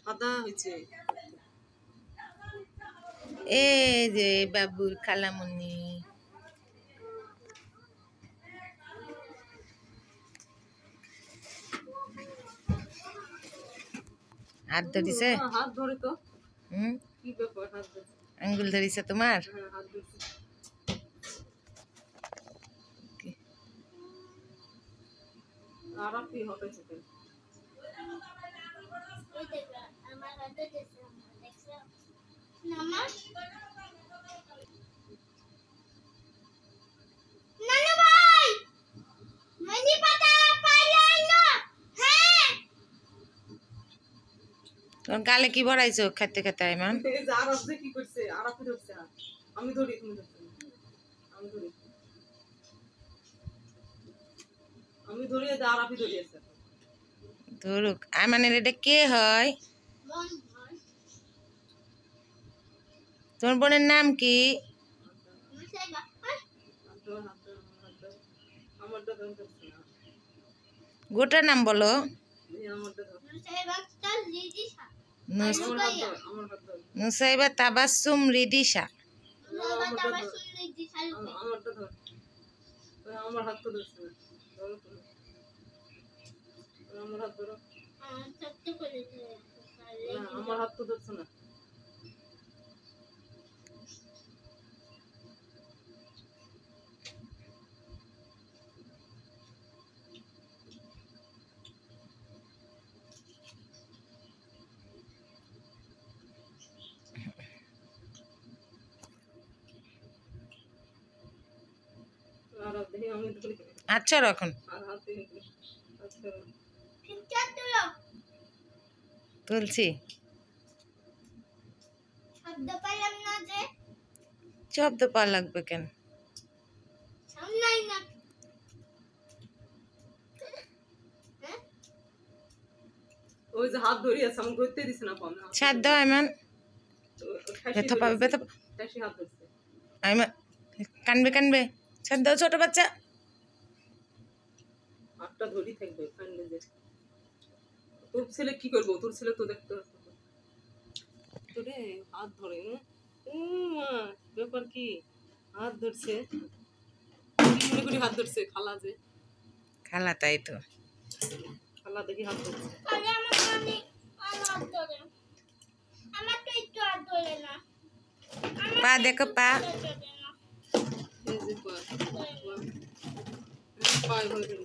সাদা হয়েছে। এই যে বাবুর খালামুনি হাত ধরিছে। হাত ধরে তো হুম, কি ব্যাপার, হাত ধরে আঙ্গুল ধরিছে তোমার। হাত ধরছে। আর কি হবে সেটা আমার হাতে দেখছো নামাজ নানা ভাই ননি পাতা পাইলাই না। হ্যাঁ তোর গালে কি ভরাইছো খেতে খেতে আইমান? এই যে আর আপনি কি করছে, আর আপনি ধরছে, আমি ধরি, তুমি ধরছো, আমি ধরি, আমি ধরি, আর আপনি ধরিয়েছে। ধরুক আইমানের এটা কে হয়? তোমার বোনের নাম কি? গোটা নাম বলো। নুসাইবা তাবাসসুম রিদিশা। আমার হাত তো ধরছে না, আমার হাত ধরো, আমার হাত তো ধরছে না। আচ্ছা এখন তুলছি। শব্দ পা লাগবে কেন? ওই যে হাত ধরিয়েছে, আমি করতে দিছি না ফোন। ছাড় দাও আইমান, ব্যথা পাবে, ব্যথা হাত ধরছে আইমান, কানবে কানবে, ছাড় দাও ছোট বাচ্চা। হাতটা ধরি থাকবে, কানবে যে। তোর ছেলে কি করবো, তোর ছেলে তো দেখতে তোরে হাত ধরে। মা ব্যাপার কি, হাত ধরছে, মনে করি হাত ধরছে খালা, যে খালা, তাই তো খালা দেখি হাত ধরছে। পা দেখো, পা পায়ে হয়ে গেল।